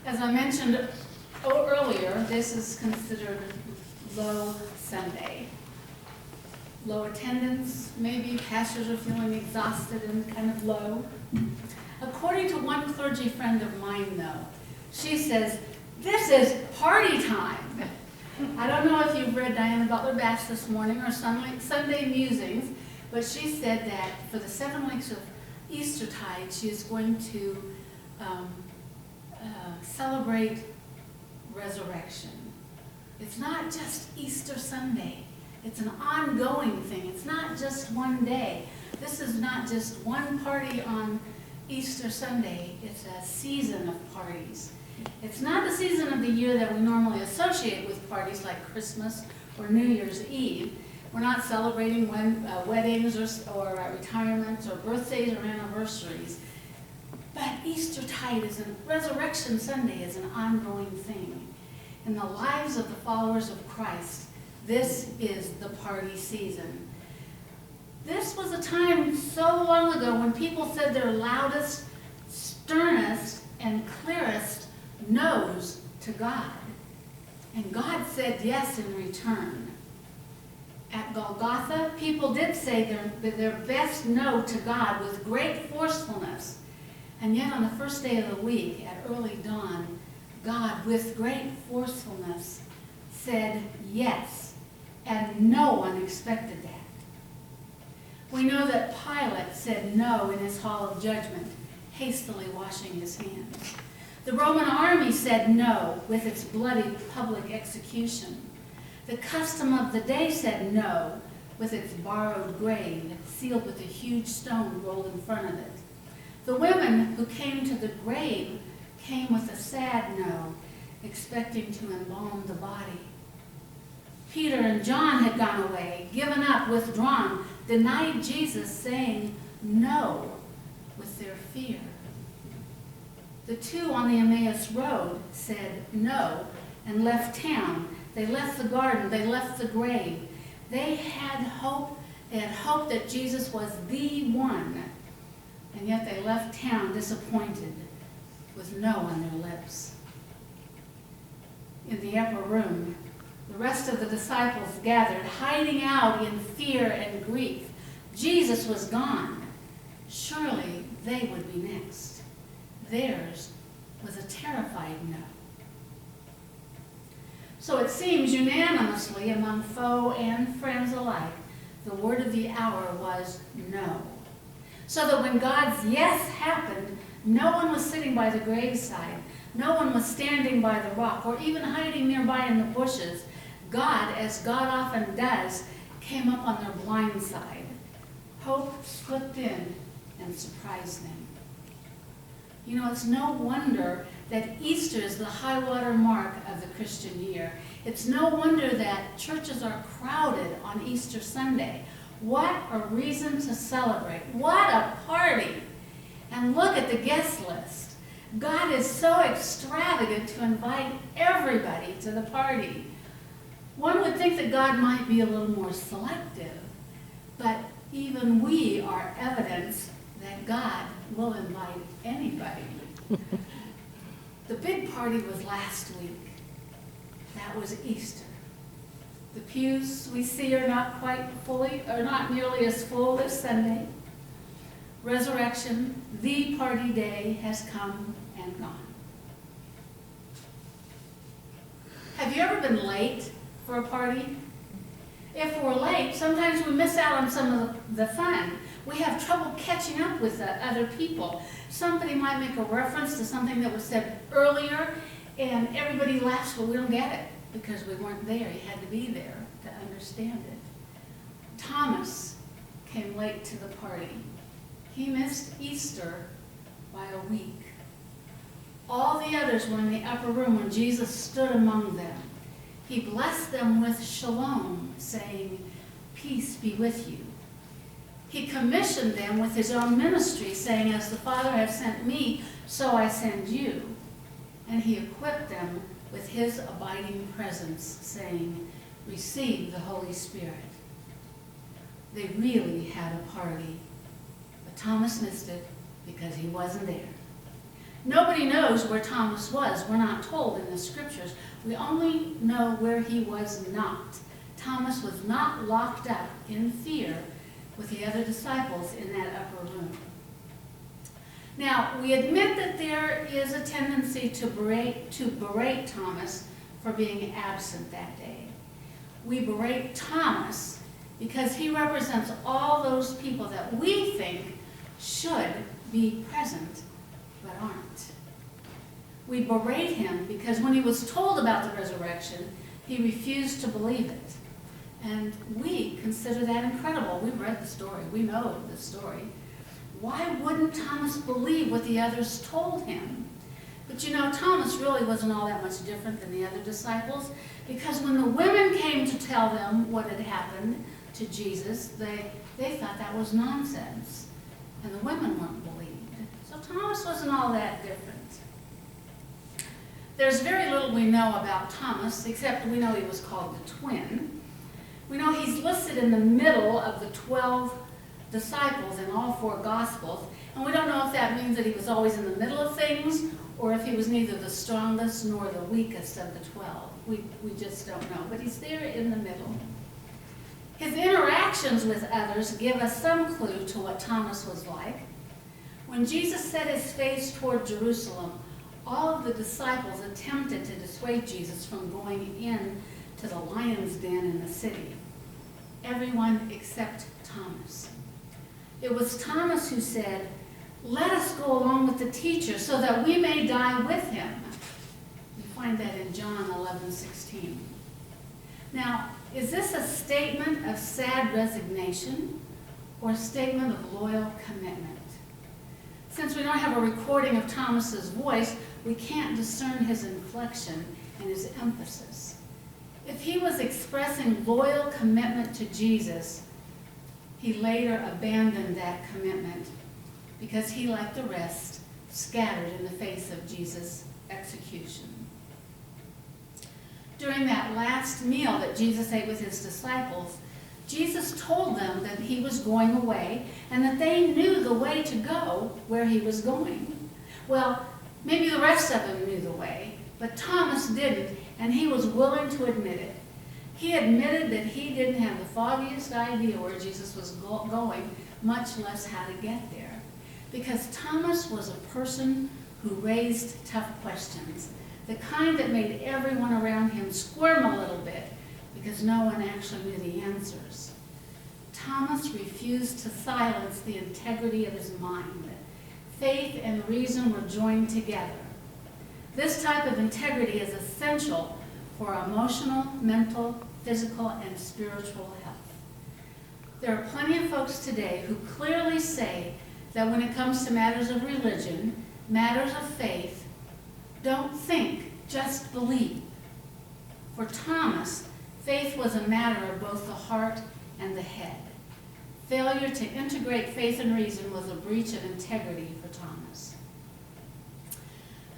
As I mentioned earlier, this is considered low Sunday. Low attendance, maybe pastors are feeling exhausted and kind of low. According to one clergy friend of mine, though, she says, this is party time. I don't know if you've read Diana Butler Bass this morning or Sunday Musings, but she said that for the 7 weeks of Eastertide, she is going to celebrate resurrection. It's not just Easter Sunday. It's an ongoing thing. It's not just one day. This is not just one party on Easter Sunday. It's a season of parties. It's not the season of the year that we normally associate with parties like Christmas or New Year's Eve. We're not celebrating weddings or retirements or birthdays or anniversaries. But Eastertide Resurrection Sunday is an ongoing thing. In the lives of the followers of Christ, this is the party season. This was a time so long ago when people said their loudest, sternest, and clearest no's to God. And God said yes in return. At Golgotha, people did say their best no to God with great forcefulness. And yet on the first day of the week, at early dawn, God, with great forcefulness, said yes. And no one expected that. We know that Pilate said no in his hall of judgment, hastily washing his hands. The Roman army said no with its bloody public execution. The custom of the day said no with its borrowed grave, sealed with a huge stone rolled in front of it. The women who came to the grave came with a sad no, expecting to embalm the body. Peter and John had gone away, given up, withdrawn, denied Jesus, saying no with their fear. The two on the Emmaus road said no and left town. They left the garden. They left the grave. They had hope. They had hope that Jesus was the one. And yet they left town disappointed with no on their lips. In the upper room, the rest of the disciples gathered, hiding out in fear and grief. Jesus was gone. Surely they would be next. Theirs was a terrified no. So it seems unanimously among foe and friends alike, the word of the hour was no. So that when God's yes happened, no one was sitting by the graveside. No one was standing by the rock or even hiding nearby in the bushes. God, as God often does, came up on their blind side. Hope slipped in and surprised them. You know, it's no wonder that Easter is the high water mark of the Christian year. It's no wonder that churches are crowded on Easter Sunday. What a reason to celebrate. What a party. And look at the guest list. God is so extravagant to invite everybody to the party. One would think that God might be a little more selective, but even we are evidence that God will invite anybody. The big party was last week. That was Easter. The pews we see are not nearly as full this Sunday. Resurrection, the party day, has come and gone. Have you ever been late for a party? If we're late, sometimes we miss out on some of the fun. We have trouble catching up with other people. Somebody might make a reference to something that was said earlier, and everybody laughs, but we don't get it because we weren't there. You had to be there to understand it. Thomas came late to the party. He missed Easter by a week. All the others were in the upper room when Jesus stood among them. He blessed them with shalom, saying, "Peace be with you." He commissioned them with his own ministry, saying, "As the Father has sent me, so I send you." And he equipped them with his abiding presence, saying, "Receive the Holy Spirit." They really had a party, but Thomas missed it because he wasn't there. Nobody knows where Thomas was. We're not told in the scriptures. We only know where he was not. Thomas was not locked up in fear with the other disciples in that upper room. Now, we admit that there is a tendency to berate Thomas for being absent that day. We berate Thomas because he represents all those people that we think should be present but aren't. We berate him because when he was told about the resurrection, he refused to believe it. And we consider that incredible. We've read the story. We know the story. Why wouldn't Thomas believe what the others told him? But you know, Thomas really wasn't all that much different than the other disciples, because when the women came to tell them what had happened to Jesus, they thought that was nonsense. And the women weren't believed. So Thomas wasn't all that different. There's very little we know about Thomas, except we know he was called the twin. We know he's listed in the middle of the 12 disciples in all 4 Gospels, and we don't know if that means that he was always in the middle of things, or if he was neither the strongest nor the weakest of the 12. We just don't know, but he's there in the middle. His interactions with others give us some clue to what Thomas was like. When Jesus set his face toward Jerusalem, all of the disciples attempted to dissuade Jesus from going in to the lion's den in the city. Everyone except Thomas. It was Thomas who said, "Let us go along with the teacher so that we may die with him." You find that in John 11:16. Now, is this a statement of sad resignation or a statement of loyal commitment? Since we don't have a recording of Thomas's voice, we can't discern his inflection and his emphasis. If he was expressing loyal commitment to Jesus, he later abandoned that commitment because he, like the rest, scattered in the face of Jesus' execution. During that last meal that Jesus ate with his disciples, Jesus told them that he was going away and that they knew the way to go where he was going. Well, maybe the rest of them knew the way, but Thomas didn't, and he was willing to admit it. He admitted that he didn't have the foggiest idea where Jesus was going, much less how to get there. Because Thomas was a person who raised tough questions, the kind that made everyone around him squirm a little bit because no one actually knew the answers. Thomas refused to silence the integrity of his mind. Faith and reason were joined together. This type of integrity is essential for emotional, mental, physical, and spiritual health. There are plenty of folks today who clearly say that when it comes to matters of religion, matters of faith, don't think, just believe. For Thomas, faith was a matter of both the heart and the head. Failure to integrate faith and reason was a breach of integrity for Thomas.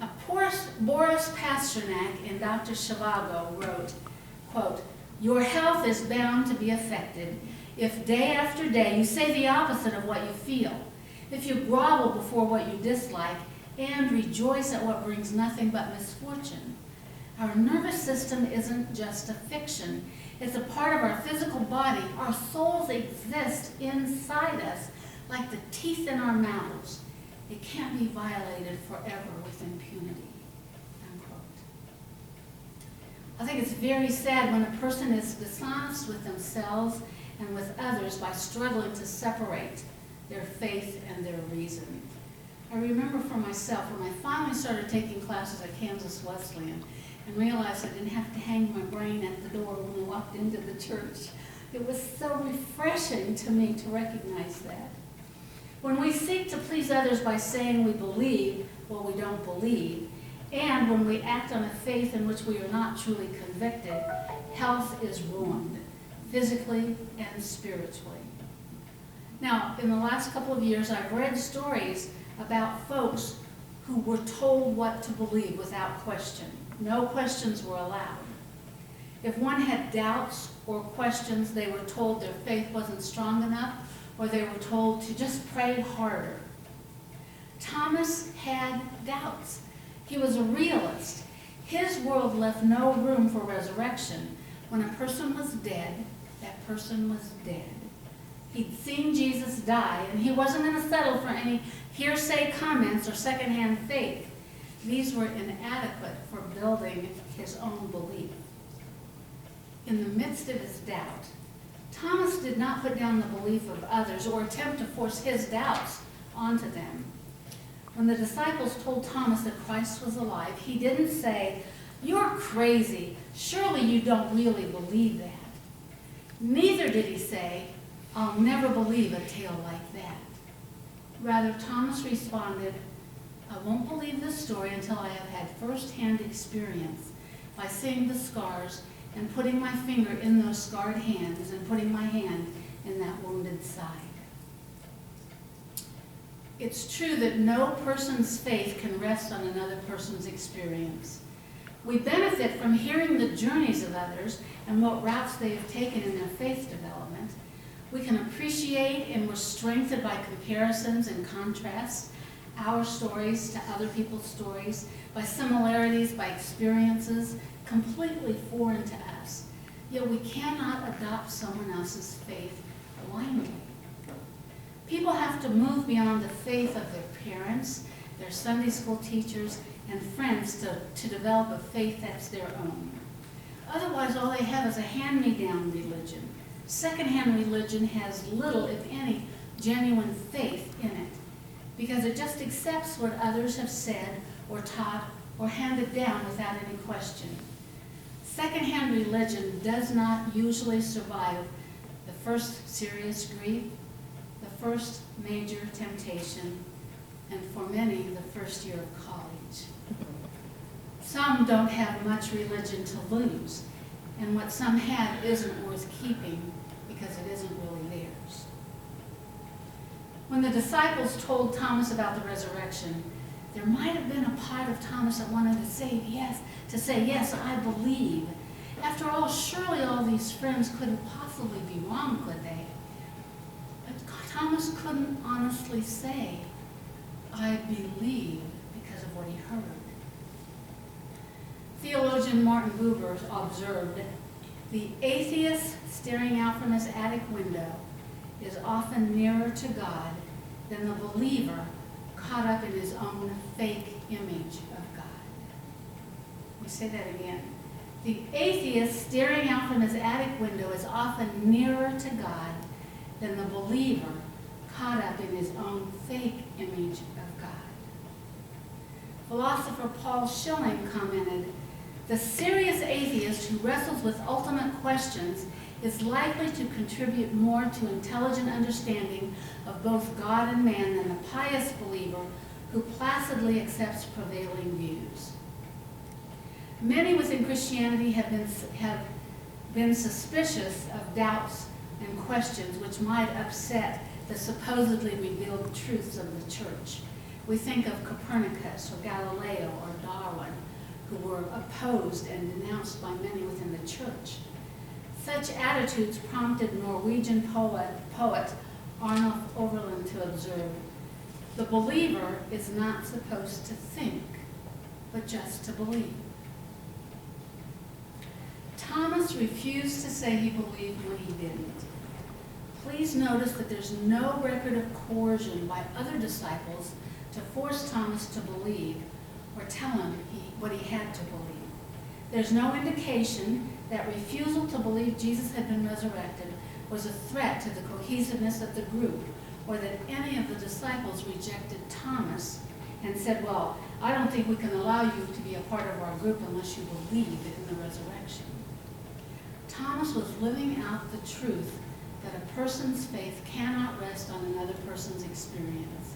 Now, Boris Pasternak in Dr. Zhivago wrote, quote, "Your health is bound to be affected if day after day you say the opposite of what you feel, if you grovel before what you dislike and rejoice at what brings nothing but misfortune. Our nervous system isn't just a fiction. It's a part of our physical body. Our souls exist inside us like the teeth in our mouths. It can't be violated forever with impunity." Unquote. I think it's very sad when a person is dishonest with themselves and with others by struggling to separate their faith and their reason. I remember for myself when I finally started taking classes at Kansas Wesleyan and realized I didn't have to hang my brain at the door when I walked into the church. It was so refreshing to me to recognize that. When we seek to please others by saying we believe what we don't believe, and when we act on a faith in which we are not truly convicted, health is ruined, physically and spiritually. Now, in the last couple of years, I've read stories about folks who were told what to believe without question. No questions were allowed. If one had doubts or questions, they were told their faith wasn't strong enough, or they were told to just pray harder. Thomas had doubts. He was a realist. His world left no room for resurrection. When a person was dead, that person was dead. He'd seen Jesus die, and he wasn't going to settle for any hearsay comments or secondhand faith. These were inadequate for building his own belief. In the midst of his doubt, Thomas did not put down the belief of others or attempt to force his doubts onto them. When the disciples told Thomas that Christ was alive, he didn't say, "You're crazy. Surely you don't really believe that." Neither did he say, "I'll never believe a tale like that." Rather, Thomas responded, "I won't believe this story until I have had first-hand experience by seeing the scars and putting my finger in those scarred hands and putting my hand in that wounded side." It's true that no person's faith can rest on another person's experience. We benefit from hearing the journeys of others and what routes they have taken in their faith development. We can appreciate and we're strengthened by comparisons and contrasts, our stories to other people's stories, by similarities, by experiences completely foreign to us. Yet we cannot adopt someone else's faith blindly. People have to move beyond the faith of their parents, their Sunday school teachers, and friends to develop a faith that's their own. Otherwise, all they have is a hand-me-down religion. Secondhand religion has little, if any, genuine faith in it, because it just accepts what others have said or taught or handed down without any question. Secondhand religion does not usually survive the first serious grief, the first major temptation, and for many, the first year of college. Some don't have much religion to lose, and what some have isn't worth keeping because it isn't really theirs. When the disciples told Thomas about the resurrection, there might have been a part of Thomas that wanted to say yes, I believe. After all, surely all these friends couldn't possibly be wrong, could they? But Thomas couldn't honestly say, I believe, because of what he heard. Theologian Martin Buber observed, the atheist staring out from his attic window is often nearer to God than the believer caught up in his own fake image of God. Let me say that again. The atheist staring out from his attic window is often nearer to God than the believer caught up in his own fake image of God. Philosopher Paul Schilling commented, the serious atheist who wrestles with ultimate questions is likely to contribute more to intelligent understanding of both God and man than the pious believer who placidly accepts prevailing views. Many within Christianity have been suspicious of doubts and questions which might upset the supposedly revealed truths of the church. We think of Copernicus or Galileo or Darwin, who were opposed and denounced by many within the church. Such attitudes prompted Norwegian poet Arnulf Overland to observe, the believer is not supposed to think, but just to believe. Thomas refused to say he believed when he didn't. Please notice that there's no record of coercion by other disciples to force Thomas to believe or tell him what he had to believe. There's no indication that refusal to believe Jesus had been resurrected was a threat to the cohesiveness of the group, or that any of the disciples rejected Thomas and said, well, I don't think we can allow you to be a part of our group unless you believe in the resurrection. Thomas was living out the truth that a person's faith cannot rest on another person's experience.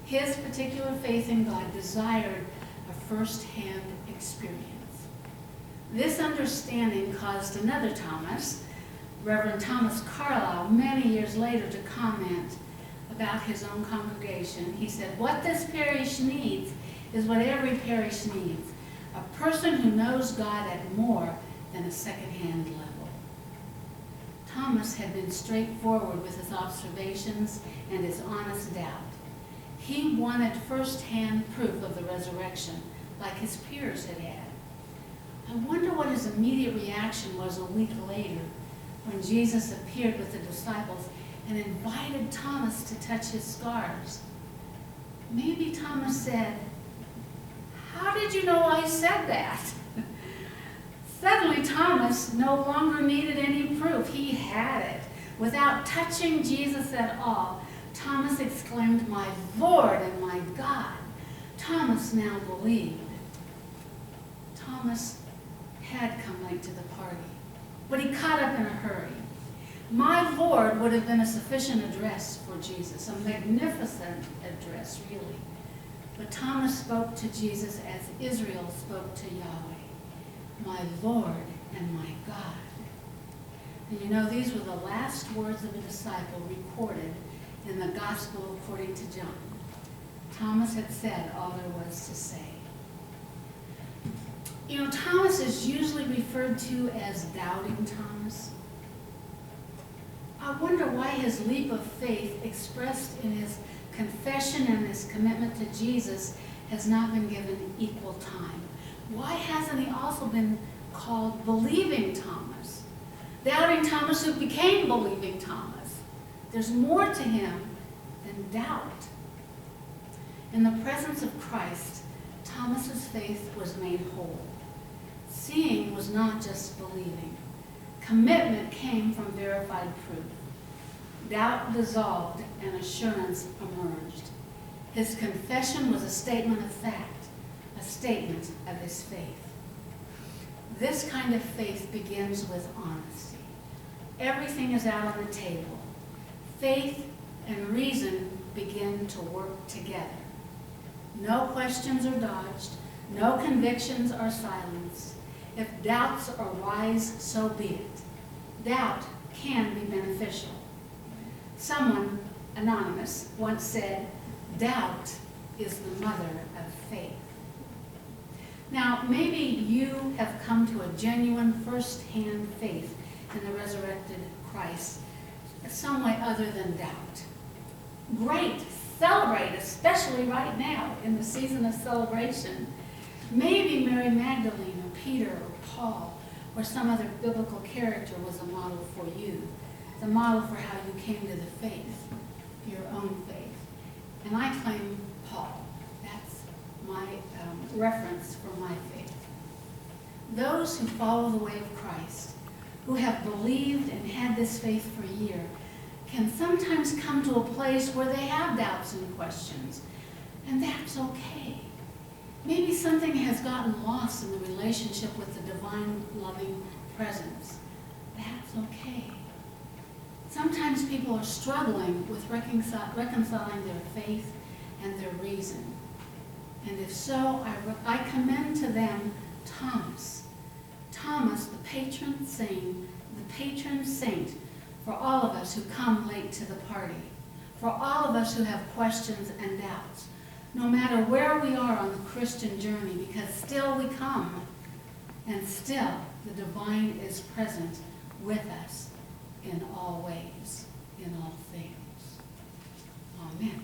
His particular faith in God desired a first-hand experience. This understanding caused another Thomas, Reverend Thomas Carlyle, many years later to comment about his own congregation. He said, what this parish needs is what every parish needs, a person who knows God at more than a second-hand level. Thomas had been straightforward with his observations and his honest doubt. He wanted first-hand proof of the resurrection, like his peers had had. I wonder what his immediate reaction was a week later when Jesus appeared with the disciples and invited Thomas to touch his scars. Maybe Thomas said, "How did you know I said that?" Suddenly, Thomas no longer needed any proof. He had it. Without touching Jesus at all, Thomas exclaimed, "My Lord and my God." Thomas now believed. Thomas had come late to the party, but he caught up in a hurry. "My Lord" would have been a sufficient address for Jesus, a magnificent address, really. But Thomas spoke to Jesus as Israel spoke to Yahweh, "My Lord and my God." And you know, these were the last words of a disciple recorded in the Gospel according to John. Thomas had said all there was to say. You know, Thomas is usually referred to as Doubting Thomas. I wonder why his leap of faith expressed in his confession and his commitment to Jesus has not been given equal time. Why hasn't he also been called Believing Thomas? Doubting Thomas who became Believing Thomas. There's more to him than doubt. In the presence of Christ, Thomas's faith was made whole. Seeing was not just believing. Commitment came from verified proof. Doubt dissolved and assurance emerged. His confession was a statement of fact, a statement of his faith. This kind of faith begins with honesty. Everything is out on the table. Faith and reason begin to work together. No questions are dodged. No convictions are silenced. If doubts arise, so be it. Doubt can be beneficial. Someone, anonymous, once said, "Doubt is the mother of faith." Now, maybe you have come to a genuine first-hand faith in the resurrected Christ some way other than doubt. Great! Celebrate, especially right now in the season of celebration. Maybe Mary Magdalene or Peter or Paul or some other biblical character was a model for you, the model for how you came to the faith, your own faith. And I claim Paul. That's my reference for my faith. Those who follow the way of Christ, who have believed and had this faith for a year, can sometimes come to a place where they have doubts and questions, and that's okay. Maybe something has gotten lost in the relationship with the divine loving presence. That's okay. Sometimes people are struggling with reconciling their faith and their reason. And if so, I commend to them Thomas. Thomas, the patron saint for all of us who come late to the party, for all of us who have questions and doubts, no matter where we are on the Christian journey, because still we come, and still the divine is present with us in all ways, in all things. Amen.